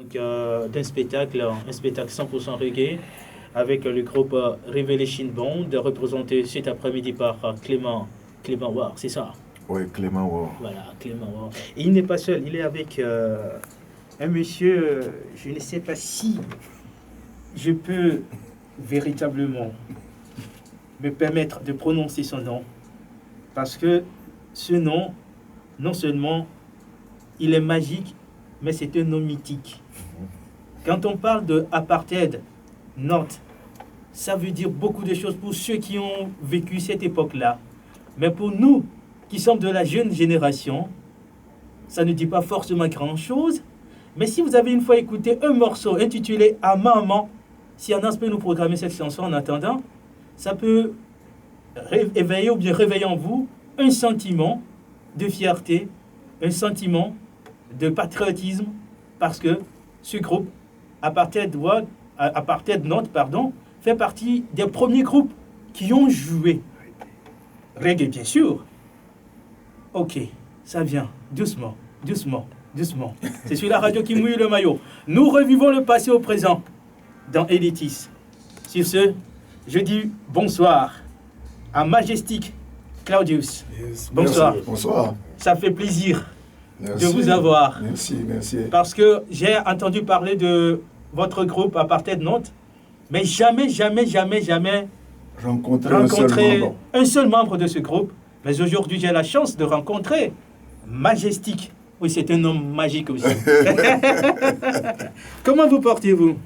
donc d'un spectacle, un spectacle 100% reggae, avec le groupe Revelation Band, représenté cet après-midi par Clément War, c'est ça? Oui, Clément War. Voilà, Clément War. Et il n'est pas seul, il est avec un monsieur, je ne sais pas si je peux véritablement me permettre de prononcer son nom, parce que ce nom, non seulement il est magique, mais c'est un nom mythique. Quand on parle de apartheid North, ça veut dire beaucoup de choses pour ceux qui ont vécu cette époque-là. Mais pour nous, qui sommes de la jeune génération, ça ne dit pas forcément grand-chose. Mais si vous avez une fois écouté un morceau intitulé « À maman », si Anas peut nous programmer cette chanson en attendant, ça peut éveiller ou bien réveiller en vous un sentiment de fierté, un sentiment de patriotisme, parce que ce groupe, Apartheid North, fait partie des premiers groupes qui ont joué reggae, bien sûr. Ok, ça vient, doucement, doucement, doucement. C'est sur la radio qui mouille le maillot. Nous revivons le passé au présent dans Elitis. Sur ce, je dis bonsoir à Majestic Claudius. Yes, bonsoir. Merci. Bonsoir. Ça fait plaisir merci. de vous avoir. Merci. Parce que j'ai entendu parler de votre groupe Apartheid North, mais jamais rencontré un seul membre de ce groupe. Mais aujourd'hui, j'ai la chance de rencontrer Majestic. Oui, c'est un homme magique aussi. Comment vous portez-vous?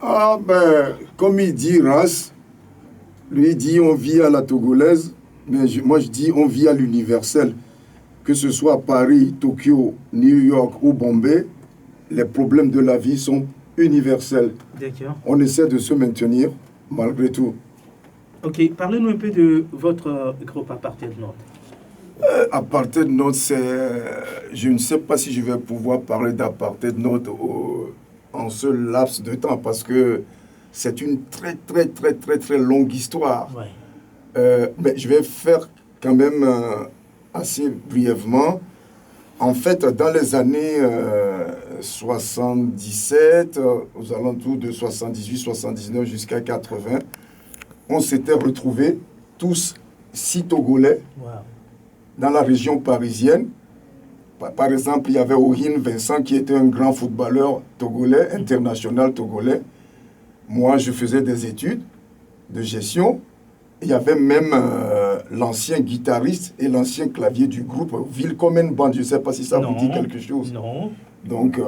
Ah ben, comme il dit Ras, lui dit on vit à la togolaise, mais moi je dis on vit à l'universel. Que ce soit Paris, Tokyo, New York ou Bombay, les problèmes de la vie sont universels. D'accord. On essaie de se maintenir malgré tout. Ok, parlez-nous un peu de votre groupe Apartheid North. Apartheid North, je ne sais pas si je vais pouvoir parler d'Apartheid North en ce laps de temps, parce que c'est une très longue histoire. Ouais. Mais je vais faire quand même assez brièvement. En fait, dans les années 77, aux alentours de 78, 79 jusqu'à 80, on s'était retrouvés tous 6 Togolais. Wow. Dans la région parisienne. Par exemple, il y avait Ohin Vincent qui était un grand footballeur togolais, international togolais. Moi, je faisais des études de gestion. Il y avait même l'ancien guitariste et l'ancien clavier du groupe Willkommen Band. Je ne sais pas si ça vous dit quelque chose. Non. Donc,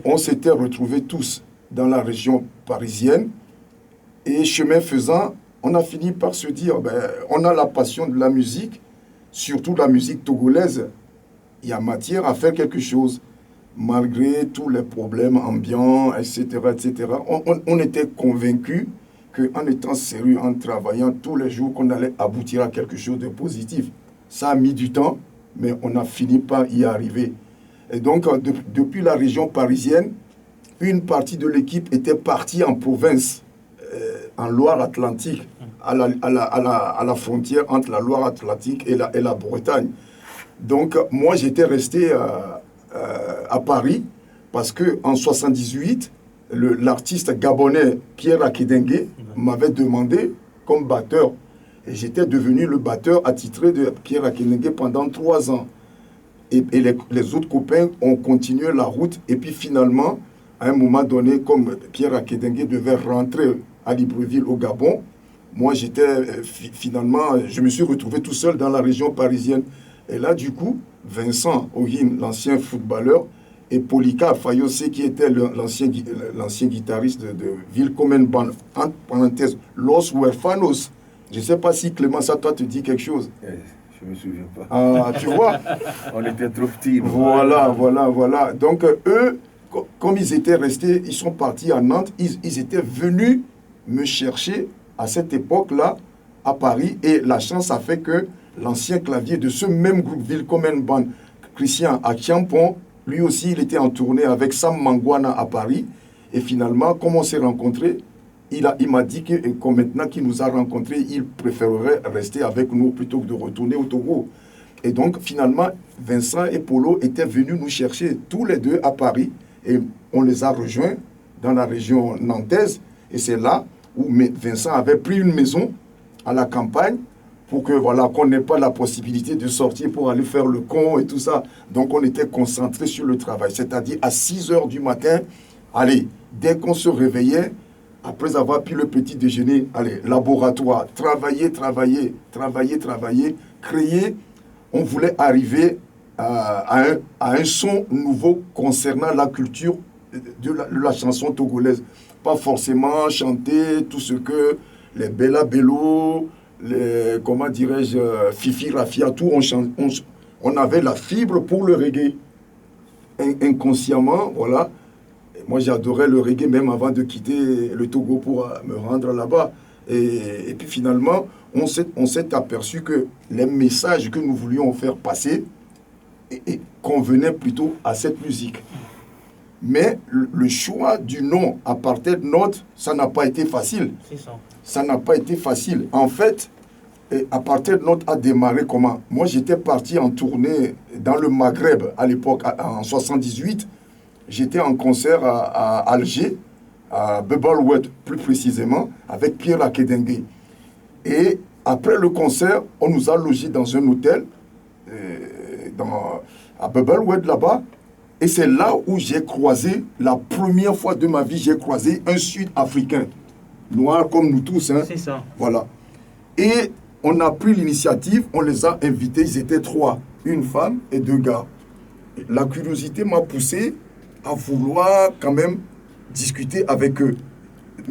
on s'était retrouvés tous dans la région parisienne. Et chemin faisant, on a fini par se dire, on a la passion de la musique, surtout la musique togolaise. Il y a matière à faire quelque chose, malgré tous les problèmes ambiants, etc. On était convaincus qu'en étant sérieux, en travaillant tous les jours, qu'on allait aboutir à quelque chose de positif. Ça a mis du temps, mais on a fini par y arriver. Et donc, depuis la région parisienne, une partie de l'équipe était partie en province, en Loire-Atlantique, à la frontière entre la Loire-Atlantique et la Bretagne. Donc, moi, j'étais resté à Paris parce qu'en 78, l'artiste gabonais Pierre Akédengue m'avait demandé comme batteur. Et j'étais devenu le batteur attitré de Pierre Akédengue pendant 3 ans. Et les autres copains ont continué la route. Et puis finalement, à un moment donné, comme Pierre Akédengue devait rentrer à Libreville au Gabon, moi, finalement, je me suis retrouvé tout seul dans la région parisienne. Et là, du coup, Vincent Ohin, l'ancien footballeur, et Polika Fayose, qui était l'ancien guitariste de Willkommen Band, entre parenthèses, Los Huerfanos. Je ne sais pas si Clément, ça toi te dit quelque chose. Je ne me souviens pas. Ah, tu vois. On était trop petits. Voilà. Donc, eux, comme ils étaient restés, ils sont partis à Nantes, ils étaient venus me chercher à cette époque-là, à Paris, et la chance a fait que l'ancien clavier de ce même groupe Willkommen Band, Christian Achiampon, lui aussi, il était en tournée avec Sam Mangwana à Paris. Et finalement, comme on s'est rencontrés, il m'a dit que maintenant qu'il nous a rencontrés, il préférerait rester avec nous plutôt que de retourner au Togo. Et donc, finalement, Vincent et Polo étaient venus nous chercher tous les deux à Paris. Et on les a rejoints dans la région nantaise. Et c'est là où Vincent avait pris une maison à la campagne pour que, voilà, qu'on n'ait pas la possibilité de sortir pour aller faire le con et tout ça. Donc, on était concentré sur le travail. C'est-à-dire, à 6 heures du matin, allez, dès qu'on se réveillait, après avoir pris le petit déjeuner, allez, laboratoire, travailler, créer. On voulait arriver à un son nouveau concernant la culture de la chanson togolaise. Pas forcément chanter tout ce que les Bella Bello, les, comment dirais-je, Fifi Rafia, tout, on avait la fibre pour le reggae. Inconsciemment, voilà. Et moi, j'adorais le reggae même avant de quitter le Togo pour me rendre là-bas. Et puis finalement, on s'est aperçu que les messages que nous voulions faire passer convenaient plutôt à cette musique. Mais le choix du nom Apartheid North, ça n'a pas été facile. C'est ça. Ça n'a pas été facile. En fait, Apartheid North a démarré comment? Moi, j'étais parti en tournée dans le Maghreb à l'époque, en 78. J'étais en concert à Alger, à Bebalwed plus précisément, avec Pierre Akedengue. Et après le concert, on nous a logés dans un hôtel à Bebalwed là-bas. Et c'est là où j'ai croisé, la première fois de ma vie, j'ai croisé un Sud-Africain, noir comme nous tous. Hein. C'est ça. Voilà. Et on a pris l'initiative, on les a invités, ils étaient 3, une femme et 2 gars. La curiosité m'a poussé à vouloir quand même discuter avec eux,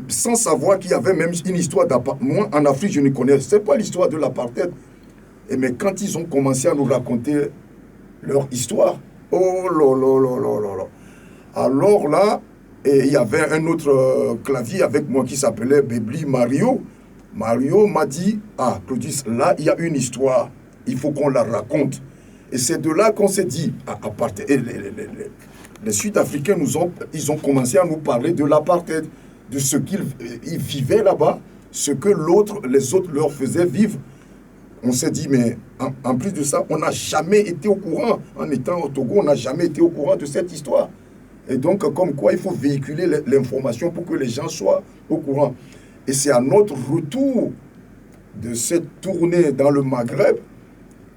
sans savoir qu'il y avait même une histoire d'apartheid. Moi, en Afrique, je ne connaissais pas l'histoire de l'apartheid. Mais quand ils ont commencé à nous raconter leur histoire, oh là là là là là là. Alors là, il y avait un autre clavier avec moi qui s'appelait Bébli Mario. Mario m'a dit, ah, Claudius, là, il y a une histoire, il faut qu'on la raconte. Et c'est de là qu'on s'est dit, les Sud-Africains, ils ont commencé à nous parler de l'apartheid, de ce qu'ils vivaient là-bas, ce que les autres leur faisaient vivre. On s'est dit, mais en plus de ça, on n'a jamais été au courant. En étant au Togo, on n'a jamais été au courant de cette histoire. Et donc, comme quoi, il faut véhiculer l'information pour que les gens soient au courant. Et c'est à notre retour de cette tournée dans le Maghreb,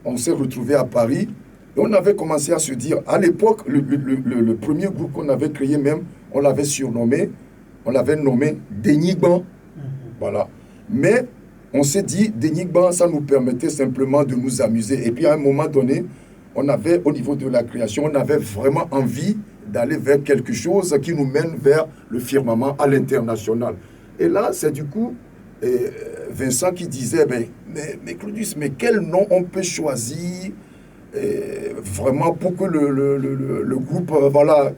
on s'est retrouvé à Paris. Et on avait commencé à se dire, à l'époque, le premier groupe qu'on avait créé même, on l'avait nommé Dénigban. Voilà. Mais on s'est dit, Dénigban, ça nous permettait simplement de nous amuser. Et puis à un moment donné, on avait, au niveau de la création, on avait vraiment envie d'aller vers quelque chose qui nous mène vers le firmament à l'international. Et là, c'est du coup Vincent qui disait, mais Claudius, mais quel nom on peut choisir vraiment pour que le groupe voilà,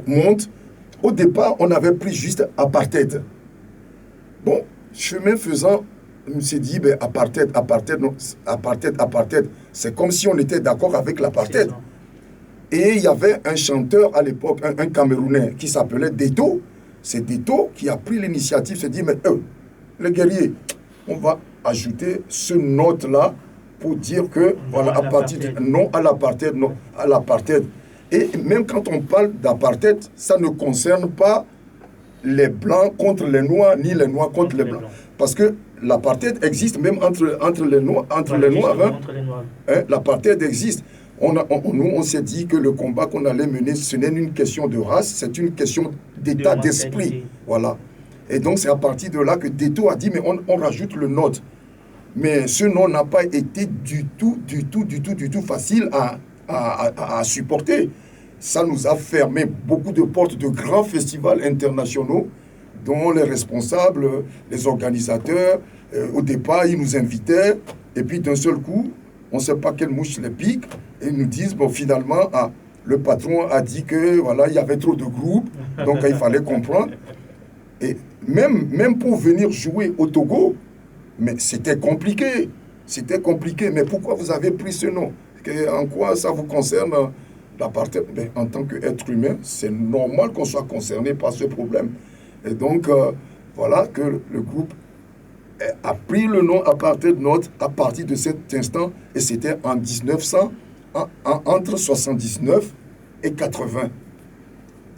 monte. Au départ, on avait pris juste Apartheid. Bon, chemin faisant, on me s'est dit, apartheid, c'est comme si on était d'accord avec l'apartheid. Et il y avait un chanteur à l'époque, un Camerounais, qui s'appelait Deto. C'est Deto qui a pris l'initiative, s'est dit, mais les guerriers, on va ajouter ce note-là pour dire que, voilà, à partir de non à l'apartheid, non à l'apartheid. Et même quand on parle d'apartheid, ça ne concerne pas les blancs contre les noirs, ni les noirs contre les blancs. Parce que l'apartheid existe même entre les noirs. Hein, l'apartheid existe. Nous, on s'est dit que le combat qu'on allait mener, ce n'est une question de race, c'est une question d'état d'esprit. Voilà. Et donc, c'est à partir de là que Deto a dit, mais on rajoute le note. Mais ce nom n'a pas été du tout facile à supporter. Ça nous a fermé beaucoup de portes de grands festivals internationaux dont les responsables, les organisateurs, au départ, ils nous invitaient et puis d'un seul coup, on ne sait pas quelle mouche les pique et ils nous disent, bon, finalement, le patron a dit que voilà, il y avait trop de groupes, donc il fallait comprendre. Et même pour venir jouer au Togo, mais c'était compliqué. C'était compliqué. Mais pourquoi vous avez pris ce nom? En quoi ça vous concerne l'apartheid? En tant qu'être humain, c'est normal qu'on soit concerné par ce problème. Et donc, voilà que le groupe a pris le nom Apartheid North à partir de cet instant. Et c'était en 1900, entre 79 et 80.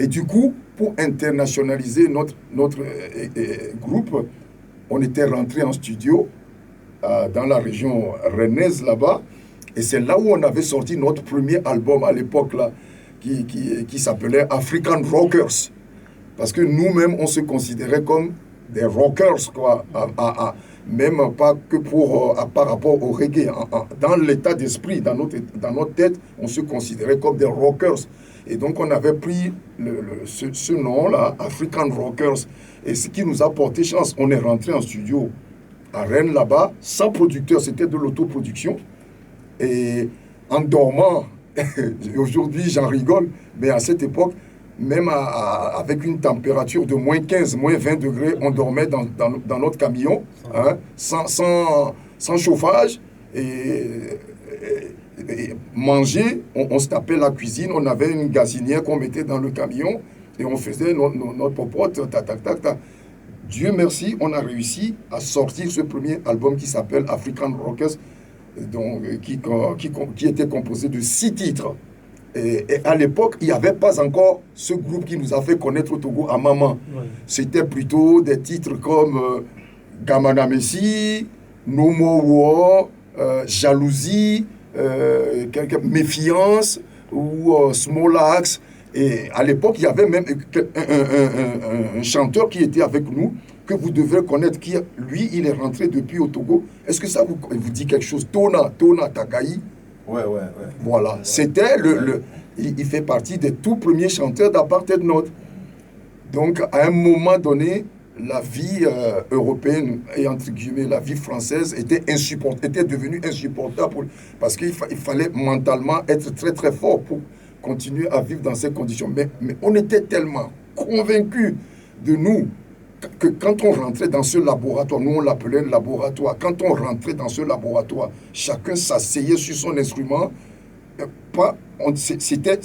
Et du coup, pour internationaliser notre groupe, on était rentré en studio dans la région rennaise là-bas. Et c'est là où on avait sorti notre premier album à l'époque là, qui s'appelait African Rockers. Parce que nous-mêmes, on se considérait comme des rockers, quoi. Même pas que par rapport au reggae. Dans l'état d'esprit, dans notre tête, on se considérait comme des rockers. Et donc, on avait pris ce nom-là, African Rockers. Et ce qui nous a porté chance, on est rentré en studio à Rennes, là-bas, sans producteur, c'était de l'autoproduction. Et en dormant, aujourd'hui j'en rigole, mais à cette époque, même avec une température de moins 15, moins 20 degrés, on dormait dans notre camion, hein, sans chauffage, et manger, on se tapait la cuisine, on avait une gazinière qu'on mettait dans le camion, et on faisait notre popote, tac. Dieu merci, on a réussi à sortir ce premier album qui s'appelle African Rockers, donc, qui était composé de 6 titres. Et à l'époque, il n'y avait pas encore ce groupe qui nous a fait connaître au Togo à Maman. Ouais. C'était plutôt des titres comme Gamana Messi, No More War, Jalousie, Méfiance ou Small Axe. Et à l'époque, il y avait même un chanteur qui était avec nous, que vous devez connaître, qui, lui, il est rentré depuis au Togo. Est-ce que ça vous dit quelque chose? Tona Tagaï. Ouais. Voilà, c'était il fait partie des tout premiers chanteurs d'Apartheid North. Donc, à un moment donné, la vie européenne, et entre guillemets, la vie française était devenue insupportable parce qu'il fallait mentalement être très très fort pour continuer à vivre dans ces conditions. Mais on était tellement convaincus de nous que quand on rentrait dans ce laboratoire, nous on l'appelait laboratoire, quand on rentrait dans ce laboratoire, chacun s'asseyait sur son instrument, c'était,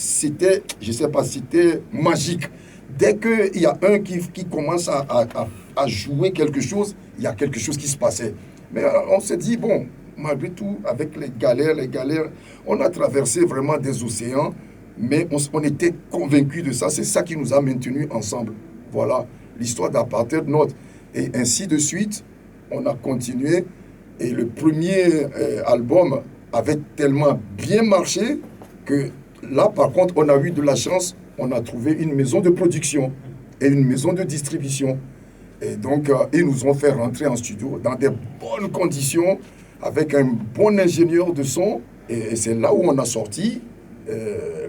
je sais pas, c'était magique. Dès qu'il y a un qui commence à jouer quelque chose, il y a quelque chose qui se passait. Mais on s'est dit, bon, malgré tout, avec les galères, on a traversé vraiment des océans, mais on était convaincus de ça. C'est ça qui nous a maintenus ensemble. Voilà l'histoire d'Apartheid North. Et ainsi de suite, on a continué. Et le premier album avait tellement bien marché que là, par contre, on a eu de la chance. On a trouvé une maison de production et une maison de distribution. Et donc, ils nous ont fait rentrer en studio dans des bonnes conditions, avec un bon ingénieur de son. Et c'est là où on a sorti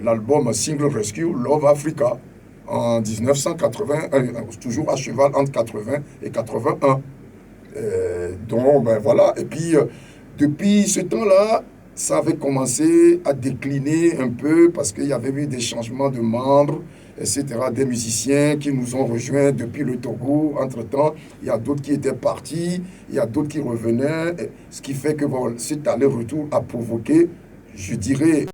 l'album Single Rescue, Love Africa, en 1980, toujours à cheval entre 80 et 81. Donc, ben voilà. Et puis, depuis ce temps-là, ça avait commencé à décliner un peu parce qu'il y avait eu des changements de membres, etc., des musiciens qui nous ont rejoints depuis le Togo. Entre-temps, il y a d'autres qui étaient partis, il y a d'autres qui revenaient, ce qui fait que bon, cet aller-retour a provoqué, je dirais,